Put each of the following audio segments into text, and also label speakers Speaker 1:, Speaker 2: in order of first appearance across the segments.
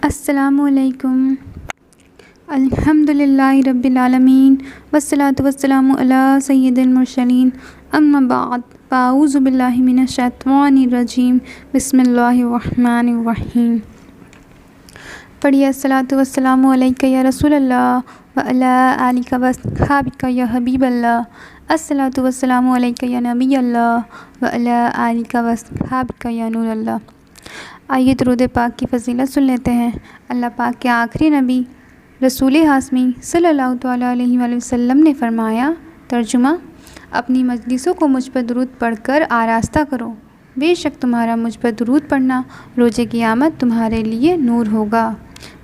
Speaker 1: السلام علیکم۔ الحمدللہ رب العالمین والصلاۃ والسلام علی سید المرسلین، اما بعد فاعوذ باللہ من الشیطان الرجیم، بسم اللہ الرحمن الرحیم۔ پڑھیے الصلاۃ والسلام علیک یا رسول اللہ وعلی آلک واصحابک یا حبیب اللہ۔ الصلاۃ والسلام علیک یا نبی اللہ وعلی آلک واصحابک یا نور اللہ۔ آئیے درود پاک کی فضیلت سن لیتے ہیں۔ اللہ پاک کے آخری نبی رسول ہاشمی صلی اللہ تعالیٰ علیہ وآلہ وسلم نے فرمایا، ترجمہ: اپنی مجلسوں کو مجھ پر درود پڑھ کر آراستہ کرو، بے شک تمہارا مجھ پر درود پڑھنا روز قیامت تمہارے لیے نور ہوگا۔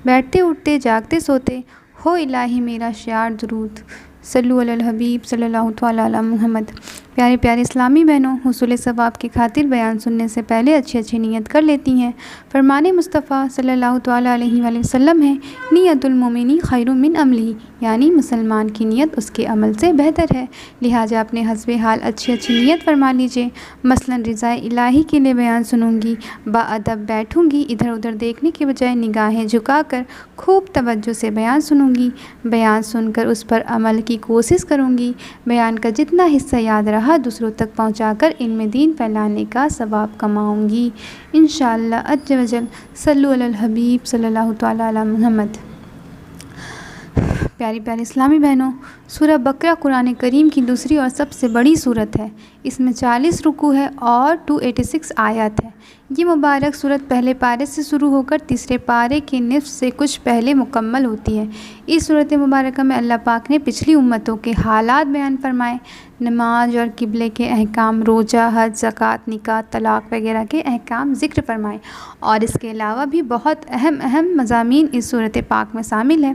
Speaker 1: بیٹھتے اٹھتے جاگتے سوتے ہو الہی میرا شعار درود، صلو علی الحبیب صلی اللہ تعالیٰ علی محمد۔ پیارے پیارے اسلامی بہنوں، حصول ثواب کی خاطر بیان سننے سے پہلے اچھی نیت کر لیتی ہیں۔ فرمان مصطفیٰ صلی اللہ تعالیٰ علیہ وآلہ وسلم ہے، نیت المومنی خیر من عملہ، یعنی مسلمان کی نیت اس کے عمل سے بہتر ہے، لہٰذا اپنے حسب حال اچھی نیت فرما لیجیے۔ مثلاً رضا الہی کے لیے بیان سنوں گی، باادب بیٹھوں گی، ادھر ادھر دیکھنے کے بجائے نگاہیں جھکا کر خوب توجہ سے بیان سنوں گی، بیان سن کر اس پر عمل کی کوشش کروں گی، بیان کا جتنا حصہ یاد رہا دوسروں تک پہنچا کر علم دین پھیلانے کا ثواب کماؤں گی انشاءاللہ عز و جل۔ صلو علی الحبیب صلی اللہ تعالیٰ علی محمد۔ پیاری پیاری اسلامی بہنوں، سورہ بقرہ قرآن کریم کی دوسری اور سب سے بڑی سورت ہے۔ اس میں 40 رکوع ہے اور 286 آیات ہے۔ یہ مبارک سورت پہلے پارے سے شروع ہو کر تیسرے پارے کے نصف سے کچھ پہلے مکمل ہوتی ہے۔ اس سورت مبارکہ میں اللہ پاک نے پچھلی امتوں کے حالات بیان فرمائے، نماز اور قبلے کے احکام، روزہ، حج، زکوٰۃ، نکاح، طلاق وغیرہ کے احکام ذکر فرمائے، اور اس کے علاوہ بھی بہت اہم مضامین اس سورت پاک میں شامل ہیں۔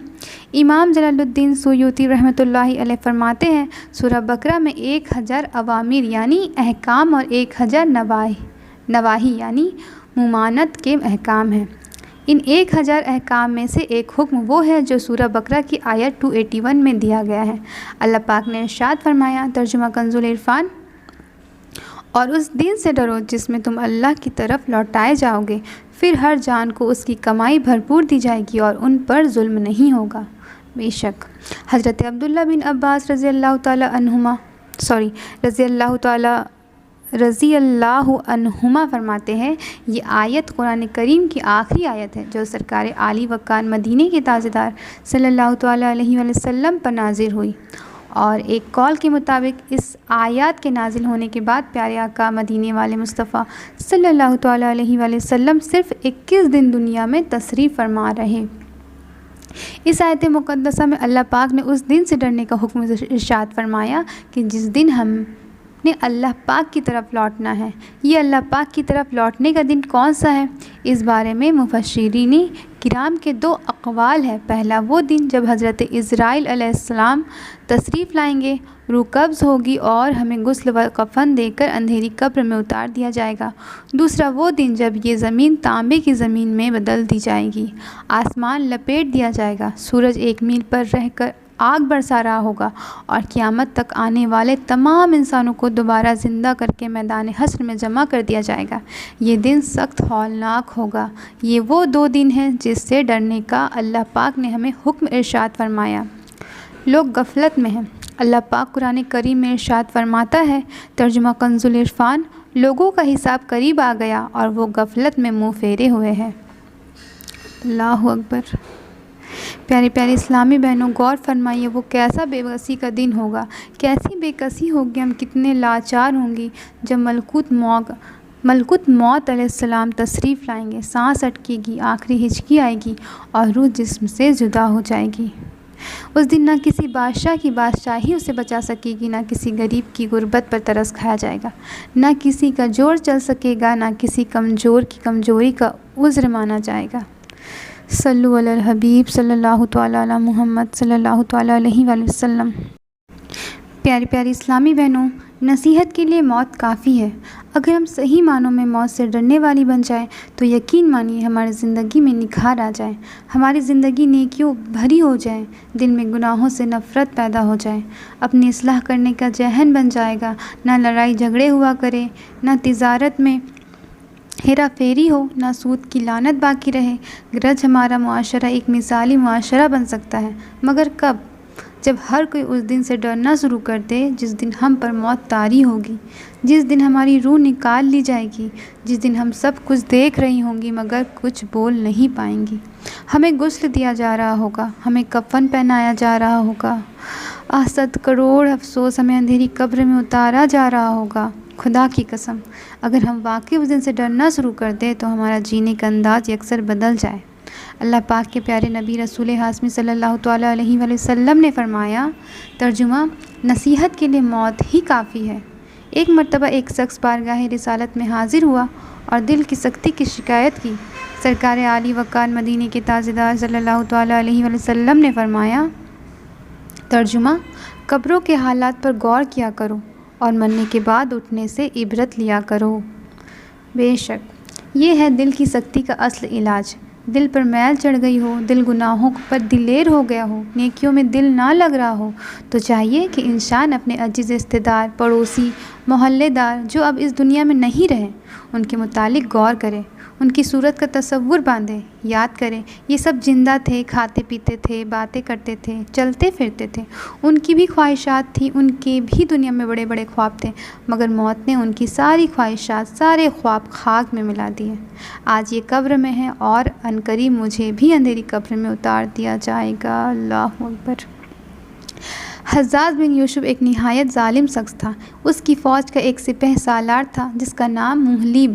Speaker 1: امام جلال الدین سیوطی رحمۃ اللہ علیہ فرماتے ہیں، سورہ بقرہ میں 1000 اوامر یعنی احکام اور 1000 نواہی یعنی ممانعت کے احکام ہیں۔ ان 1000 احکام میں سے ایک حکم وہ ہے جو سورہ بقرہ کی آیت 281 میں دیا گیا ہے۔ اللہ پاک نے ارشاد فرمایا، ترجمہ کنز العرفان: اور اس دن سے ڈرو جس میں تم اللہ کی طرف لوٹائے جاؤ گے، پھر ہر جان کو اس کی کمائی بھرپور دی جائے گی اور ان پر ظلم نہیں ہوگا۔ بے شک حضرت عبداللہ بن عباس رضی اللہ عنہما فرماتے ہیں، یہ آیت قرآن کریم کی آخری آیت ہے جو سرکار عالی وقار مدینے کے تاجدار صلی اللہ تعالیٰ علیہ وآلہ وسلم پر نازل ہوئی، اور ایک قول کے مطابق اس آیات کے نازل ہونے کے بعد پیارے آقا مدینے والے مصطفیٰ صلی اللہ تعالیٰ علیہ وآلہ وسلم صرف 21 دن دنیا میں تشریف فرما رہے۔ اس آیت مقدسہ میں اللہ پاک نے اس دن سے ڈرنے کا حکم ارشاد فرمایا کہ جس دن ہم نے اللہ پاک کی طرف لوٹنا ہے۔ یہ اللہ پاک کی طرف لوٹنے کا دن کون سا ہے؟ اس بارے میں مفسرین کرام کے 2 اقوال ہیں۔ پہلا، وہ دن جب حضرت عزرائیل علیہ السلام تشریف لائیں گے، روح قبض ہوگی اور ہمیں غسل و کفن دے کر اندھیری قبر میں اتار دیا جائے گا۔ دوسرا، وہ دن جب یہ زمین تانبے کی زمین میں بدل دی جائے گی، آسمان لپیٹ دیا جائے گا، سورج 1 میل پر رہ کر آگ برسا رہا ہوگا، اور قیامت تک آنے والے تمام انسانوں کو دوبارہ زندہ کر کے میدان حشر میں جمع کر دیا جائے گا۔ یہ دن سخت ہولناک ہوگا۔ یہ وہ 2 دن ہیں جس سے ڈرنے کا اللہ پاک نے ہمیں حکم ارشاد فرمایا۔ لوگ غفلت میں ہیں۔ اللہ پاک قرآن کریم میں ارشاد فرماتا ہے، ترجمہ کنز العرفان: لوگوں کا حساب قریب آ گیا اور وہ غفلت میں منہ پھیرے ہوئے ہیں۔ اللہ اکبر۔ پیارے پیارے اسلامی بہنوں، غور فرمائیے، وہ کیسا بے بسی کا دن ہوگا، کیسی بے کسی ہوگی، ہم کتنے لاچار ہوں گے جب ملکوت موت علیہ السلام تشریف لائیں گے، سانس اٹکے گی، آخری ہچکی آئے گی اور روح جسم سے جدا ہو جائے گی۔ اس دن نہ کسی بادشاہ کی بادشاہی اسے بچا سکے گی، نہ کسی غریب کی غربت پر ترس کھایا جائے گا، نہ کسی کا جوڑ چل سکے گا، نہ کسی کمزور کی کمزوری کا عذر مانا جائے گا۔ صلو علی الحبیب صلی اللہ تعالیٰ علی محمد صلی اللہ تعالیٰ علیہ وآلہ وسلم۔ پیاری پیاری اسلامی بہنوں، نصیحت کے لیے موت کافی ہے۔ اگر ہم صحیح معنوں میں موت سے ڈرنے والی بن جائیں تو یقین مانیے ہماری زندگی میں نکھار آ جائے، ہماری زندگی نیکیوں بھری ہو جائے، دل میں گناہوں سے نفرت پیدا ہو جائے، اپنی اصلاح کرنے کا ذہن بن جائے گا، نہ لڑائی جھگڑے ہوا کرے، نہ تجارت میں ہیرا پھیری ہو، نہ سود کی لعنت باقی رہے، گرج ہمارا معاشرہ ایک مثالی معاشرہ بن سکتا ہے، مگر کب؟ جب ہر کوئی اس دن سے ڈرنا شروع کر دے جس دن ہم پر موت طاری ہوگی، جس دن ہماری روح نکال لی جائے گی، جس دن ہم سب کچھ دیکھ رہی ہوں گی مگر کچھ بول نہیں پائیں گی۔ ہمیں غسل دیا جا رہا ہوگا، ہمیں کفن پہنایا جا رہا ہوگا، 100 کروڑ افسوس ہمیں اندھیری قبر میں اتارا جا رہا ہوگا۔ خدا کی قسم، اگر ہم واقعی اس دن سے ڈرنا شروع کر دیں تو ہمارا جینے کا انداز یکسر بدل جائے۔ اللہ پاک کے پیارے نبی رسول ہاشمی صلی اللہ تعالیٰ علیہ وآلہ وسلم نے فرمایا، ترجمہ: نصیحت کے لیے موت ہی کافی ہے۔ ایک مرتبہ ایک شخص بارگاہ رسالت میں حاضر ہوا اور دل کی سختی کی شکایت کی۔ سرکار عالی وقار مدینے کے تاجدار صلی اللہ تعالیٰ علیہ وآلہ وسلم نے فرمایا، ترجمہ: قبروں کے حالات پر غور کیا کرو اور مرنے کے بعد اٹھنے سے عبرت لیا کرو۔ بے شک یہ ہے دل کی سختی کا اصل علاج۔ دل پر میل چڑھ گئی ہو، دل گناہوں پر دلیر ہو گیا ہو، نیکیوں میں دل نہ لگ رہا ہو، تو چاہیے کہ انسان اپنے عزیز رشتہ دار، پڑوسی، محلے دار جو اب اس دنیا میں نہیں رہے، ان کے متعلق غور کرے، ان کی صورت کا تصور باندھے، یاد کرے یہ سب زندہ تھے، کھاتے پیتے تھے، باتیں کرتے تھے، چلتے پھرتے تھے، ان کی بھی خواہشات تھیں، ان کے بھی دنیا میں بڑے بڑے خواب تھے، مگر موت نے ان کی ساری خواہشات، سارے خواب خاک میں ملا دیے۔ آج یہ قبر میں ہے اور عنقریب مجھے بھی اندھیری قبر میں اتار دیا جائے گا۔ اللہ اکبر۔ حجاج بن یوسف ایک نہایت ظالم شخص تھا۔ اس کی فوج کا ایک سپہ سالار تھا جس کا نام محلیب۔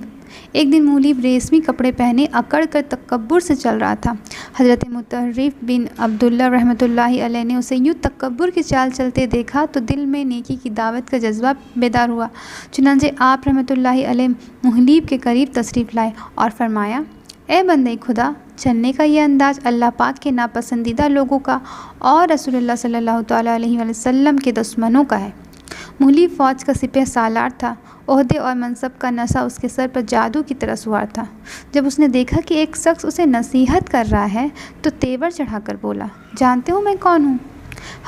Speaker 1: ایک دن محلیب ریشمی کپڑے پہنے اکڑ کر تکبر سے چل رہا تھا۔ حضرت مطرف بن عبداللہ رحمۃ اللہ علیہ نے اسے یوں تکبر کی چال چلتے دیکھا تو دل میں نیکی کی دعوت کا جذبہ بیدار ہوا۔ چنانچہ آپ رحمۃ اللہ علیہ محلیب کے قریب تشریف لائے اور فرمایا، اے بندے خدا، چلنے کا یہ انداز اللہ پاک کے ناپسندیدہ لوگوں کا اور رسول اللہ صلی اللہ تعالیٰ علیہ وآلہ وسلم کے دشمنوں کا ہے۔ محلیب فوج کا سپہ سالار تھا۔ عہدے اور منصب کا نشہ اس کے سر پر جادو کی طرح سوار تھا۔ جب اس نے دیکھا کہ ایک شخص اسے نصیحت کر رہا ہے تو تیور چڑھا کر بولا، جانتے ہو میں کون ہوں؟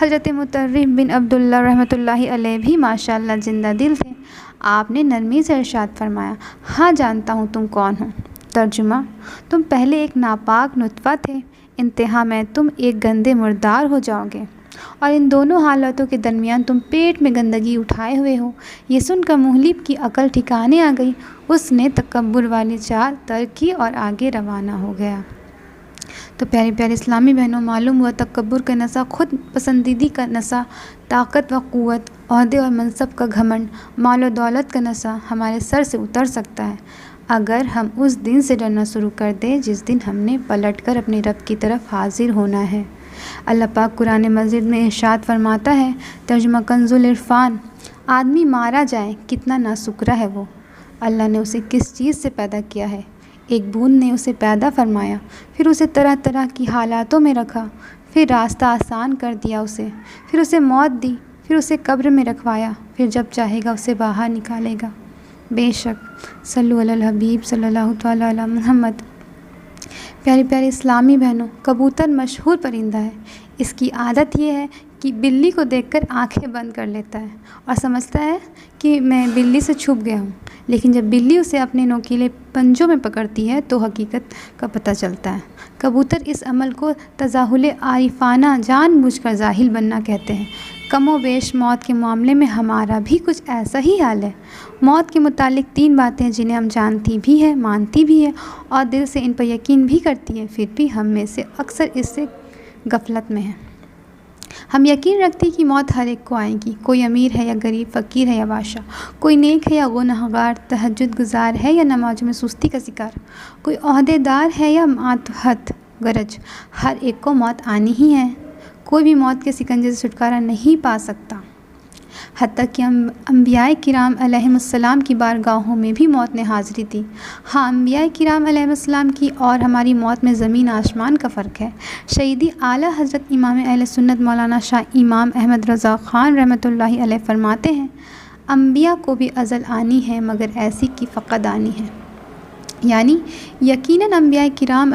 Speaker 1: حضرت مطرف بن عبداللہ رحمۃ اللہ علیہ بھی ماشاء اللہ زندہ دل تھے۔ آپ نے نرمی سے ارشاد فرمایا، ہاں جانتا ہوں تم کون ہو۔ ترجمہ: تم پہلے ایک ناپاک نطفہ تھے، انتہا میں تم ایک گندے مردار ہو جاؤ گے، اور ان دونوں حالتوں کے درمیان تم پیٹ میں گندگی اٹھائے ہوئے ہو۔ یہ سن کر محلیب کی عقل ٹھکانے آ گئی۔ اس نے تکبر والی چال ترک کی اور آگے روانہ ہو گیا۔ تو پیارے پیارے اسلامی بہنوں، معلوم ہوا تکبر کا نشہ، خود پسندیدگی کا نشہ، طاقت و قوت، عہدے اور منصب کا گھمنڈ، مال و دولت کا نشہ ہمارے سر سے اتر سکتا ہے اگر ہم اس دن سے ڈرنا شروع کر دیں جس دن ہم نے پلٹ کر اپنے رب کی طرف حاضر ہونا ہے۔ اللہ پاک قرآن مجید میں ارشاد فرماتا ہے، ترجمہ کنز العرفان، آدمی مارا جائے کتنا ناشکرا ہے وہ۔ اللہ نے اسے کس چیز سے پیدا کیا ہے؟ ایک بوند نے اسے پیدا فرمایا، پھر اسے طرح طرح کی حالاتوں میں رکھا، پھر راستہ آسان کر دیا اسے، پھر اسے موت دی، پھر اسے قبر میں رکھوایا، پھر جب چاہے گا اسے باہر نکالے گا۔ بے شک صلو علی الحبیب صلی اللہ تعالیٰ علی محمد۔ پیارے پیارے اسلامی بہنوں، کبوتر مشہور پرندہ ہے۔ اس کی عادت یہ ہے کہ بلی کو دیکھ کر آنکھیں بند کر لیتا ہے اور سمجھتا ہے کہ میں بلی سے چھپ گیا ہوں، لیکن جب بلی اسے اپنے نوکیلے پنجوں میں پکڑتی ہے تو حقیقت کا پتہ چلتا ہے۔ کبوتر اس عمل کو تظاہر عارفانہ، جان بوجھ کر ظاہر بننا کہتے ہیں۔ کم و بیش موت کے معاملے میں ہمارا بھی کچھ ایسا ہی حال ہے۔ موت کے متعلق 3 باتیں جنہیں ہم جانتی بھی ہیں، مانتی بھی ہیں اور دل سے ان پر یقین بھی کرتی ہیں، پھر بھی ہم میں سے اکثر اس سے غفلت میں ہیں۔ ہم یقین رکھتے ہیں کہ موت ہر ایک کو آئے گی، کوئی امیر ہے یا غریب، فقیر ہے یا بادشاہ، کوئی نیک ہے یا گنہگار، تہجد گزار ہے یا نمازوں میں سستی کا شکار، کوئی عہدے دار ہے یا ماتحت غرض، ہر ایک کو موت آنی ہی ہے۔ کوئی بھی موت کے شکنجے سے چھٹکارا نہیں پا سکتا۔ حتیٰ کہ انبیاء کرام علیہم السلام کی بارگاہوں میں بھی موت نے حاضری دی۔ ہاں، انبیاء کرام علیہم السلام کی اور ہماری موت میں زمین آسمان کا فرق ہے۔ شہیدی اعلیٰ حضرت امام اہل سنت مولانا شاہ امام احمد رضا خان رحمۃ اللہ علیہ فرماتے ہیں، انبیاء کو بھی ازل آنی ہے مگر ایسی کی فقد آنی ہے۔ یعنی یقیناً انبیاء کرام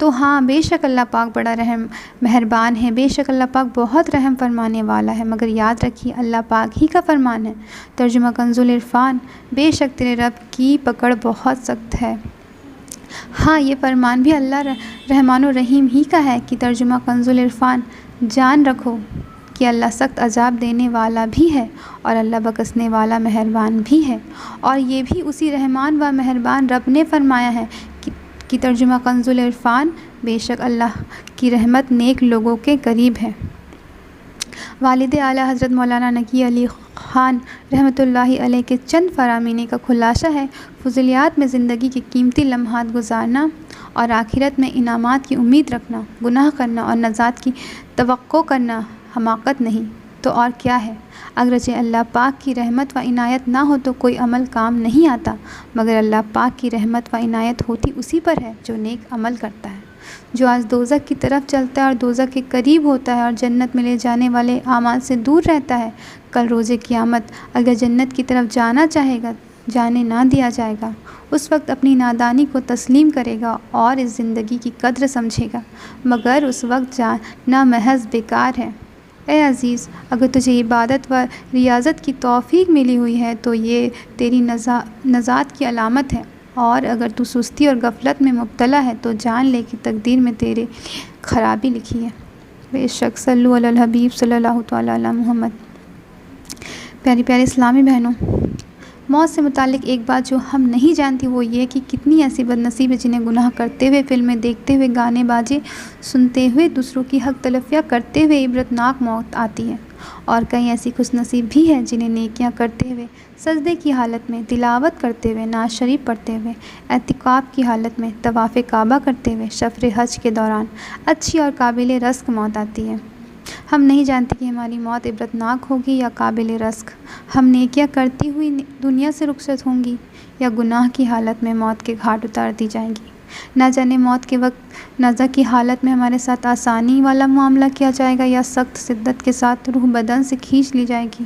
Speaker 1: تو ہاں بے شک اللہ پاک بڑا مہربان ہے، بے شک اللہ پاک بہت رحم فرمانے والا ہے، مگر یاد رکھیے اللہ پاک ہی کا فرمان ہے۔ ترجمہ کنز العرفان، بے شک تیرے رب کی پکڑ بہت سخت ہے۔ ہاں یہ فرمان بھی اللہ رحمان و رحیم ہی کا ہے کہ ترجمہ کنز العرفان، جان رکھو کہ اللہ سخت عذاب دینے والا بھی ہے اور اللہ بخشنے والا مہربان بھی ہے۔ اور یہ بھی اسی رحمان و مہربان رب نے فرمایا ہے کہ ترجمہ کنز العرفان، بے شک اللہ کی رحمت نیک لوگوں کے قریب ہے۔ والد اعلیٰ حضرت مولانا نقی علی خان رحمۃ اللہ علیہ کے چند فرامین کا خلاصہ ہے: فضولیات میں زندگی کے قیمتی لمحات گزارنا اور آخرت میں انعامات کی امید رکھنا، گناہ کرنا اور نجات کی توقع کرنا حماقت نہیں تو اور کیا ہے۔ اگرچہ اللہ پاک کی رحمت و عنایت نہ ہو تو کوئی عمل کام نہیں آتا، مگر اللہ پاک کی رحمت و عنایت ہوتی اسی پر ہے جو نیک عمل کرتا ہے، جو آج دوزخ کی طرف چلتا ہے اور دوزخ کے قریب ہوتا ہے اور جنت میں لے جانے والے اعمال سے دور رہتا ہے۔ کل روز قیامت اگر جنت کی طرف جانا چاہے گا، جانے نہ دیا جائے گا، اس وقت اپنی نادانی کو تسلیم کرے گا اور اس زندگی کی قدر سمجھے گا، مگر اس وقت جانا محض بیکار ہے۔ اے عزیز، اگر تجھے عبادت و ریاضت کی توفیق ملی ہوئی ہے تو یہ تیری نجات کی علامت ہے، اور اگر تو سستی اور غفلت میں مبتلا ہے تو جان لے کہ تقدیر میں تیرے لیے خرابی لکھی ہے۔ بے شک صلو علی الحبیب صلی اللہ تعالیٰ علی محمد۔ پیاری پیاری اسلامی بہنوں، موت سے متعلق ایک بات جو ہم نہیں جانتی وہ یہ کہ کتنی ایسی بد نصیب ہیں جنہیں گناہ کرتے ہوئے، فلمیں دیکھتے ہوئے، گانے باجے سنتے ہوئے، دوسروں کی حق تلفیاں کرتے ہوئے عبرتناک موت آتی ہے، اور کئی ایسی خوش نصیب بھی ہیں جنہیں نیکیاں کرتے ہوئے، سجدے کی حالت میں، تلاوت کرتے ہوئے، نعت شریف پڑھتے ہوئے، اعتکاف کی حالت میں، طواف کعبہ کرتے ہوئے، سفر حج کے دوران اچھی اور قابل رزق موت آتی ہے۔ ہم نہیں جانتے کہ ہماری موت عبرتناک ہوگی یا قابل رزق، ہم نیکیاں کرتی ہوئی دنیا سے رخصت ہوں گی یا گناہ کی حالت میں موت کے گھاٹ اتار دی جائیں گی۔ نہ جانے موت کے وقت نزع کی حالت میں ہمارے ساتھ آسانی والا معاملہ کیا جائے گا یا سخت شدت کے ساتھ روح بدن سے کھینچ لی جائے گی۔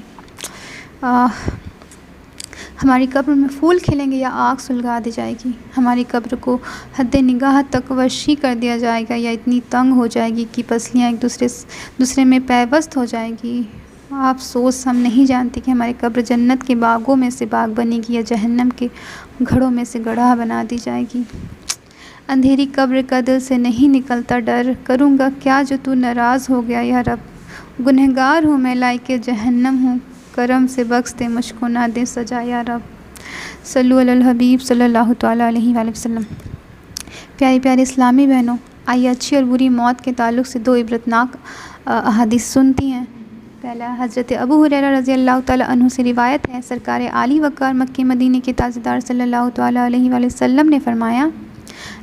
Speaker 1: ہماری قبر میں پھول کھلیں گے یا آگ سلگا دی جائے گی۔ ہماری قبر کو حد نگاہ تک وسیع کر دیا جائے گا یا اتنی تنگ ہو جائے گی کہ پسلیاں ایک دوسرے میں پیوست ہو جائیں گی۔ افسوس، ہم نہیں جانتے کہ ہماری قبر جنت کے باغوں میں سے باغ بنے گی یا جہنم کے گڑھوں میں سے گڑھا بنا دی جائے گی۔ اندھیری قبر کا دل سے نہیں نکلتا ڈر، کروں گا کیا جو تو ناراض ہو گیا یا رب، گنہگار ہوں میں لائق جہنم ہوں، کرم سے بخش دے مجھ کو نہ دے سزا یا رب۔ صلو علی الحبیب صلی اللہ تعالیٰ علیہ وآلہ وسلم۔ پیاری پیاری اسلامی بہنوں، آئیے اچھی اور بری موت کے تعلق سے دو عبرتناک احادیث سنتی ہیں۔ پہلا حضرت ابو ہریرہ رضی اللہ تعالیٰ عنہ سے روایت ہے، سرکار عالی وقار مکہ مدینہ کے تاجدار صلی اللہ تعالیٰ علیہ وآلہ وسلم نے فرمایا،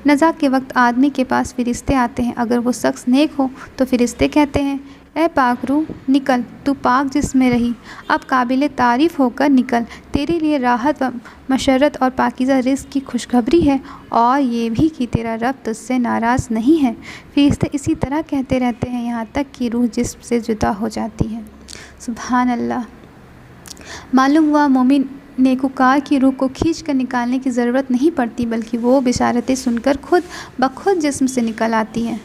Speaker 1: نزع کے وقت آدمی کے پاس فرشتے آتے ہیں، اگر وہ شخص نیک ہو تو فرشتے کہتے ہیں، اے پاک روح نکل، تو پاک جسم میں رہی، اب قابل تعریف ہو کر نکل، تیرے لیے راحت و مسرت اور پاکیزہ رزق کی خوشخبری ہے، اور یہ بھی کہ تیرا رب تجھ سے ناراض نہیں ہے۔ فرشتے اسی طرح کہتے رہتے ہیں یہاں تک کہ روح جسم سے جدا ہو جاتی ہے۔ سبحان اللہ۔ معلوم ہوا مومن نیکوکار کی روح کو کھینچ کر نکالنے کی ضرورت نہیں پڑتی، بلکہ وہ بشارتیں سن کر خود بخود جسم سے نکل آتی ہے۔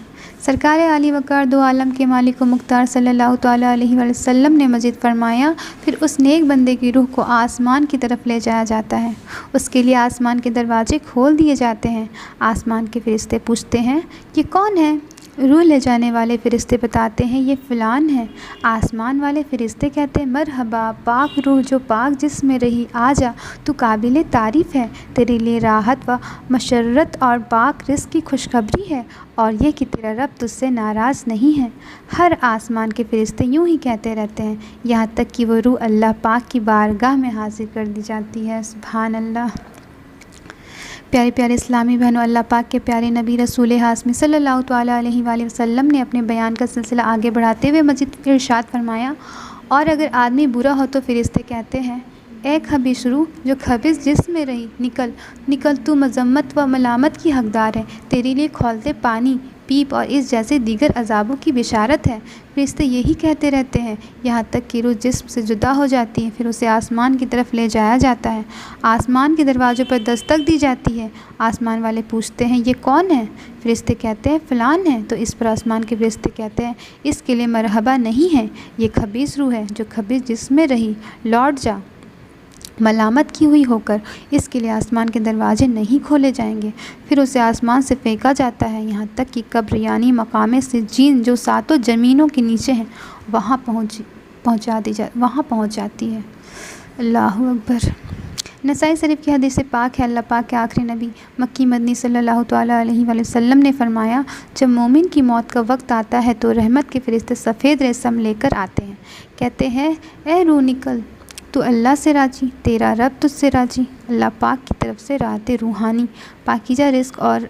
Speaker 1: سرکار عالی وقار دو عالم کے مالک و مختار صلی اللہ تعالیٰ علیہ وآلہ وسلم نے مزید فرمایا، پھر اس نیک بندے کی روح کو آسمان کی طرف لے جایا جاتا ہے، اس کے لیے آسمان کے دروازے کھول دیے جاتے ہیں، آسمان کے فرشتے پوچھتے ہیں یہ کون ہے؟ روح لے جانے والے فرشتے بتاتے ہیں یہ فلان ہے۔ آسمان والے فرشتے کہتے ہیں مرحبا پاک روح جو پاک جسم میں رہی، آ جا، تو قابل تعریف ہے، تیرے لیے راحت و مسرت اور پاک رزق کی خوشخبری ہے، اور یہ کہ تیرا رب تجھ سے ناراض نہیں ہے۔ ہر آسمان کے فرشتے یوں ہی کہتے رہتے ہیں یہاں تک کہ وہ روح اللہ پاک کی بارگاہ میں حاضر کر دی جاتی ہے۔ سبحان اللہ۔ پیارے پیارے اسلامی بہنوں، اللہ پاک کے پیارے نبی رسول ہاشمی صلی اللہ تعالیٰ علیہ وآلہ وسلم نے اپنے بیان کا سلسلہ آگے بڑھاتے ہوئے مزید ارشاد فرمایا، اور اگر آدمی برا ہو تو فرشتے کہتے ہیں اے خبیث روح جو خبیث جسم میں رہی، نکل نکل، تو مذمت و ملامت کی حقدار ہے، تیرے لیے کھولتے پانی، پیپ اور اس جیسے دیگر عذابوں کی بشارت ہے۔ فرشتے یہی کہتے رہتے ہیں یہاں تک کہ روح جسم سے جدا ہو جاتی ہے، پھر اسے آسمان کی طرف لے جایا جاتا ہے، آسمان کے دروازوں پر دستک دی جاتی ہے، آسمان والے پوچھتے ہیں یہ کون ہے؟ فرشتے کہتے ہیں فلان ہے، تو اس پر آسمان کے فرشتے کہتے ہیں اس کے لیے مرحبا نہیں ہے، یہ خبیث روح ہے جو خبیث جسم میں رہی، لوٹ جا ملامت کی ہوئی ہو کر، اس کے لیے آسمان کے دروازے نہیں کھولے جائیں گے۔ پھر اسے آسمان سے پھینکا جاتا ہے یہاں تک کہ قبر یعنی مقام سجین جو 7 زمینوں کے نیچے ہیں وہاں پہنچ جاتی ہے۔ اللہ اکبر۔ نسائی شریف کی حدیث پاک ہے، اللہ پاک کے آخری نبی مکی مدنی صلی اللہ تعالیٰ علیہ وآلہ وسلم نے فرمایا جب مومن کی موت کا وقت آتا ہے تو رحمت کے فرشتے سفید ریشم لے کر آتے ہیں، کہتے ہیں اے روح نکل، تو اللہ سے راضی، تیرا رب تجھ سے راضی، اللہ پاک کی طرف سے راحت روحانی، پاکیزہ رزق اور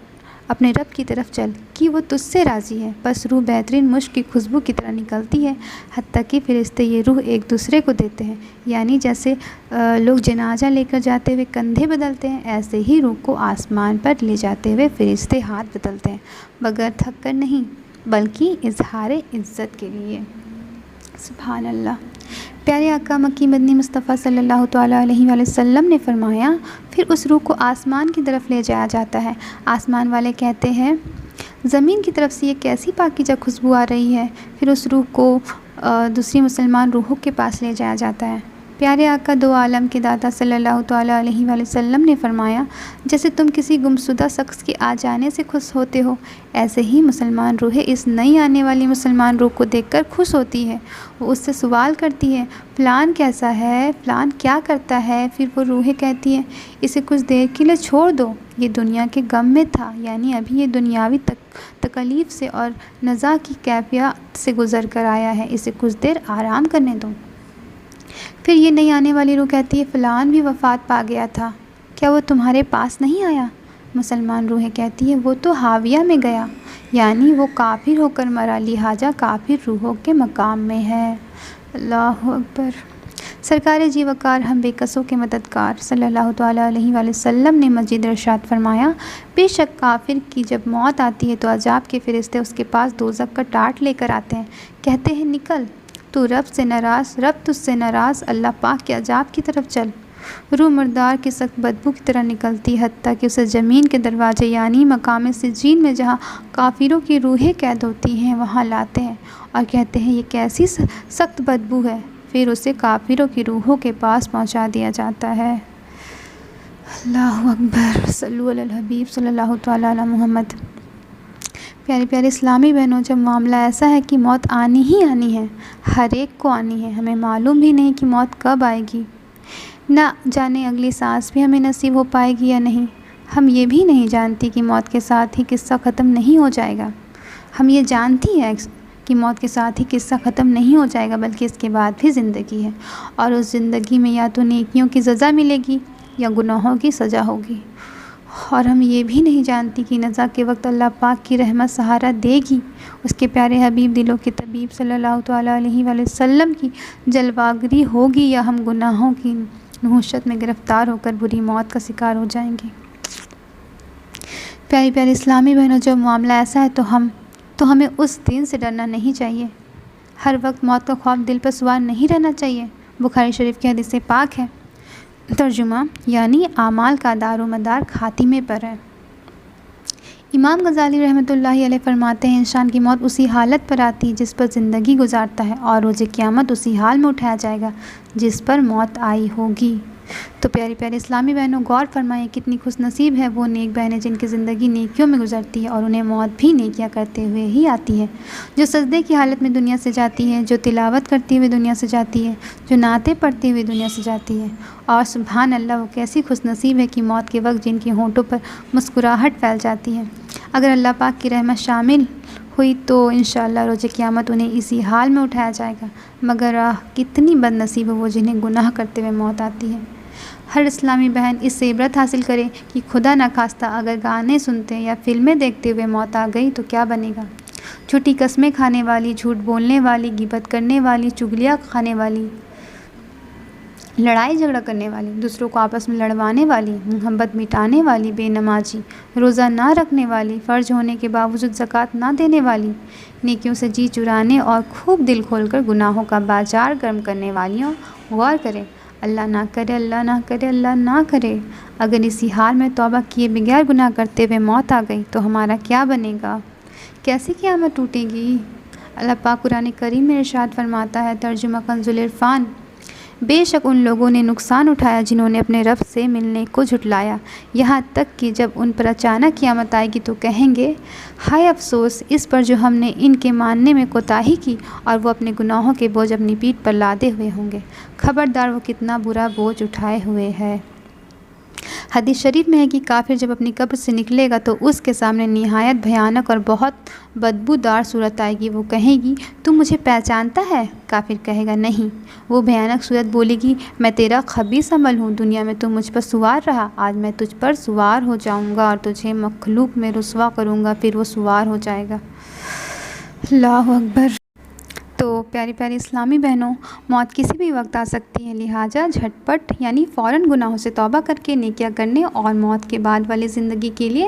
Speaker 1: اپنے رب کی طرف چل کہ وہ تجھ سے راضی ہے۔ بس روح بہترین مشک کی خوشبو کی طرح نکلتی ہے، حتیٰ کہ فرشتے یہ روح ایک دوسرے کو دیتے ہیں، یعنی جیسے لوگ جنازہ لے کر جاتے ہوئے کندھے بدلتے ہیں، ایسے ہی روح کو آسمان پر لے جاتے ہوئے فرشتے ہاتھ بدلتے ہیں، بغیر تھک کر نہیں بلکہ اظہار عزت کے لیے۔ سبحان اللہ۔ پیارے آقا مکی مدنی مصطفیٰ صلی اللہ تعالیٰ علیہ وآلہ وسلم نے فرمایا پھر اس روح کو آسمان کی طرف لے جایا جاتا ہے، آسمان والے کہتے ہیں زمین کی طرف سے یہ کیسی پاکیزہ خوشبو آ رہی ہے، پھر اس روح کو دوسری مسلمان روحوں کے پاس لے جایا جاتا ہے۔ پیارے آقا دو عالم کے داتا صلی اللہ تعالیٰ علیہ وآلہ وسلم نے فرمایا جیسے تم کسی گمشدہ شخص کے آ جانے سے خوش ہوتے ہو، ایسے ہی مسلمان روحیں اس نئی آنے والی مسلمان روح کو دیکھ کر خوش ہوتی ہے، وہ اس سے سوال کرتی ہے فلان کیسا ہے، فلان کیا کرتا ہے، پھر وہ روحیں کہتی ہیں اسے کچھ دیر کے لیے چھوڑ دو، یہ دنیا کے غم میں تھا، یعنی ابھی یہ دنیاوی تکلیف سے اور نزاع کی کیفیت سے گزر کر آیا ہے، اسے کچھ دیر آرام کرنے دو۔ پھر یہ نئی آنے والی روح کہتی ہے فلان بھی وفات پا گیا تھا، کیا وہ تمہارے پاس نہیں آیا؟ مسلمان روحیں کہتی ہے وہ تو ہاویہ میں گیا، یعنی وہ کافر ہو کر مرا، لہٰذا کافر روحوں کے مقام میں ہے۔ اللہ اکبر۔ سرکار جی وقار ہم بے کسوں کے مددگار صلی اللہ تعالیٰ علیہ وآلہ وسلم نے مزید ارشاد فرمایا بے شک کافر کی جب موت آتی ہے تو عذاب کے فرشتے اس کے پاس دوزخ کا ٹاٹ لے کر آتے ہیں، کہتے ہیں نکل، تو رب سے ناراض، رب تجھ سے ناراض، اللہ پاک کے عذاب کی طرف چل۔ روح مردار کی سخت بدبو کی طرح نکلتی، حتیٰ کہ اسے زمین کے دروازے یعنی مقام سجین میں جہاں کافروں کی روحیں قید ہوتی ہیں وہاں لاتے ہیں اور کہتے ہیں یہ کیسی سخت بدبو ہے، پھر اسے کافروں کی روحوں کے پاس پہنچا دیا جاتا ہے۔ اللہ اکبر۔ صلو علی الحبیب صلی اللہ تعالیٰ علی محمد۔ پیارے پیارے اسلامی بہنوں، جب معاملہ ایسا ہے کہ موت آنی ہی آنی ہے، ہر ایک کو آنی ہے، ہمیں معلوم بھی نہیں کہ موت کب آئے گی، نہ جانے اگلی سانس بھی ہمیں نصیب ہو پائے گی یا نہیں، ہم یہ بھی نہیں جانتی کہ موت کے ساتھ ہی قصہ ختم نہیں ہو جائے گا، ہم یہ جانتی ہیں کہ موت کے ساتھ ہی قصہ ختم نہیں ہو جائے گا بلکہ اس کے بعد بھی زندگی ہے، اور اس زندگی میں یا تو نیکیوں کی سزا ملے گی یا گناہوں کی سزا ہوگی، اور ہم یہ بھی نہیں جانتی کہ نزا کے وقت اللہ پاک کی رحمت سہارا دے گی، اس کے پیارے حبیب دلوں کے طبیب صلی اللہ تعالیٰ علیہ وآلہ وسلم کی جلوہ ہوگی، یا ہم گناہوں کی نحوست میں گرفتار ہو کر بری موت کا شکار ہو جائیں گے۔ پیاری پیاری اسلامی بہنوں، جب معاملہ ایسا ہے تو ہمیں اس دن سے ڈرنا نہیں چاہیے، ہر وقت موت کا خوف دل پر سوار نہیں رہنا چاہیے۔ بخاری شریف کی حدیث پاک ہے، ترجمہ یعنی اعمال کا دار و مدار خاتمے پر ہے۔ امام غزالی رحمۃ اللہ علیہ فرماتے ہیں انسان کی موت اسی حالت پر آتی ہے جس پر زندگی گزارتا ہے، اور روز قیامت اسی حال میں اٹھایا جائے گا جس پر موت آئی ہوگی۔ تو پیاری پیاری اسلامی بہنوں، غور فرمائیں کتنی خوش نصیب ہے وہ نیک بہنیں جن کی زندگی نیکیوں میں گزرتی ہے اور انہیں موت بھی نیکیاں کرتے ہوئے ہی آتی ہے، جو سجدے کی حالت میں دنیا سے جاتی ہے، جو تلاوت کرتی ہوئے دنیا سے جاتی ہے، جو نعتیں پڑھتی ہوئے دنیا سے جاتی ہے، اور سبحان اللہ وہ کیسی خوش نصیب ہے کہ موت کے وقت جن کی ہونٹوں پر مسکراہٹ پھیل جاتی ہے۔ اگر اللہ پاک کی رحمت شامل ہوئی تو انشاءاللہ روز قیامت انہیں اسی حال میں اٹھایا جائے گا، مگر کتنی بد نصیب ہے وہ جنہیں گناہ کرتے ہوئے موت آتی ہے۔ ہر اسلامی بہن اس سے عبرت حاصل کرے کہ خدا نخواستہ اگر گانے سنتے یا فلمیں دیکھتے ہوئے موت آ گئی تو کیا بنے گا۔ جھوٹی قسمیں کھانے والی، جھوٹ بولنے والی، غیبت کرنے والی، چغلیاں کھانے والی، لڑائی جھگڑا کرنے والی، دوسروں کو آپس میں لڑوانے والی، محبت مٹانے والی، بے نمازی، روزہ نہ رکھنے والی، فرض ہونے کے باوجود زکوٰۃ نہ دینے والی، نیکیوں سے جی چرانے اور خوب دل کھول کر گناہوں کا بازار گرم کرنے والیوں غور کرے۔ اللہ نہ کرے، اللہ نہ کرے، اللہ نہ کرے، اگر اسی حال میں توبہ کیے بغیر گناہ کرتے ہوئے موت آ گئی تو ہمارا کیا بنے گا؟ کیسی قیامت ٹوٹے گی؟ اللہ پاک قرآن کریم میں ارشاد فرماتا ہے، ترجمہ کنز العرفان: بے شک ان لوگوں نے نقصان اٹھایا جنہوں نے اپنے رب سے ملنے کو جھٹلایا، یہاں تک کہ جب ان پر اچانک قیامت آئے گی تو کہیں گے، ہائے افسوس اس پر جو ہم نے ان کے ماننے میں کوتاہی کی، اور وہ اپنے گناہوں کے بوجھ اپنی پیٹھ پر لادے ہوئے ہوں گے، خبردار وہ کتنا برا بوجھ اٹھائے ہوئے ہے۔ حدیث شریف میں ہے کہ کافر جب اپنی قبر سے نکلے گا تو اس کے سامنے نہایت بھیانک اور بہت بدبودار صورت آئے گی۔ وہ کہے گی، تو مجھے پہچانتا ہے؟ کافر کہے گا، نہیں۔ وہ بھیانک صورت بولے گی، میں تیرا خبیث عمل ہوں، دنیا میں تو مجھ پر سوار رہا، آج میں تجھ پر سوار ہو جاؤں گا اور تجھے مخلوق میں رسوا کروں گا۔ پھر وہ سوار ہو جائے گا۔ اللہ اکبر۔ تو پیاری پیاری اسلامی بہنوں، موت کسی بھی وقت آ سکتی ہے، لہٰذا جھٹ پٹ یعنی فوراً گناہوں سے توبہ کر کے نیکیاں کرنے اور موت کے بعد والی زندگی کے لیے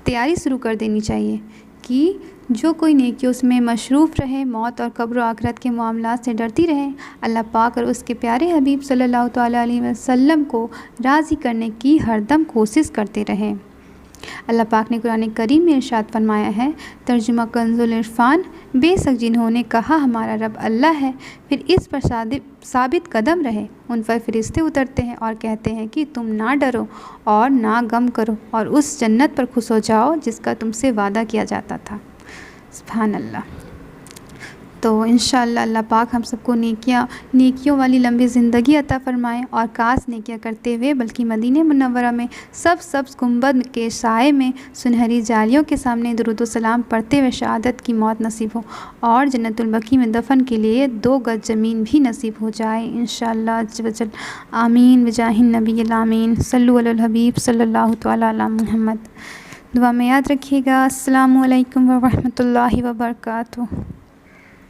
Speaker 1: تیاری شروع کر دینی چاہیے کہ جو کوئی نیکی اس میں مصروف رہے، موت اور قبر و آخرت کے معاملات سے ڈرتی رہے، اللہ پاک اور اس کے پیارے حبیب صلی اللہ تعالیٰ علیہ وسلم کو راضی کرنے کی ہر دم کوشش کرتے رہے۔ اللہ پاک نے قرآن کریم میں ارشاد فرمایا ہے، ترجمہ کنز العرفان: بے شک جنہوں نے کہا ہمارا رب اللہ ہے، پھر اس پر ثابت قدم رہے، ان پر فرشتے اترتے ہیں اور کہتے ہیں کہ تم نہ ڈرو اور نہ غم کرو اور اس جنت پر خوش ہو جاؤ جس کا تم سے وعدہ کیا جاتا تھا۔ سبحان اللہ۔ تو انشاءاللہ اللہ پاک ہم سب کو نیکیوں والی لمبی زندگی عطا فرمائے، اور کاش نیکیاں کرتے ہوئے بلکہ مدینہ منورہ میں سبز گنبد کے سائے میں سنہری جالیوں کے سامنے درود و سلام پڑھتے ہوئے شہادت کی موت نصیب ہو، اور جنت البقیع میں دفن کے لیے 2 گز زمین بھی نصیب ہو جائے انشاءاللہ عز و جل۔ آمین بجاہ النبی الامین، صلو علی الحبیب صلی اللہ تعالیٰ علی محمد۔ دعا میں یاد رکھیے گا۔ السلام علیکم ورحمۃ اللہ وبرکاتہ۔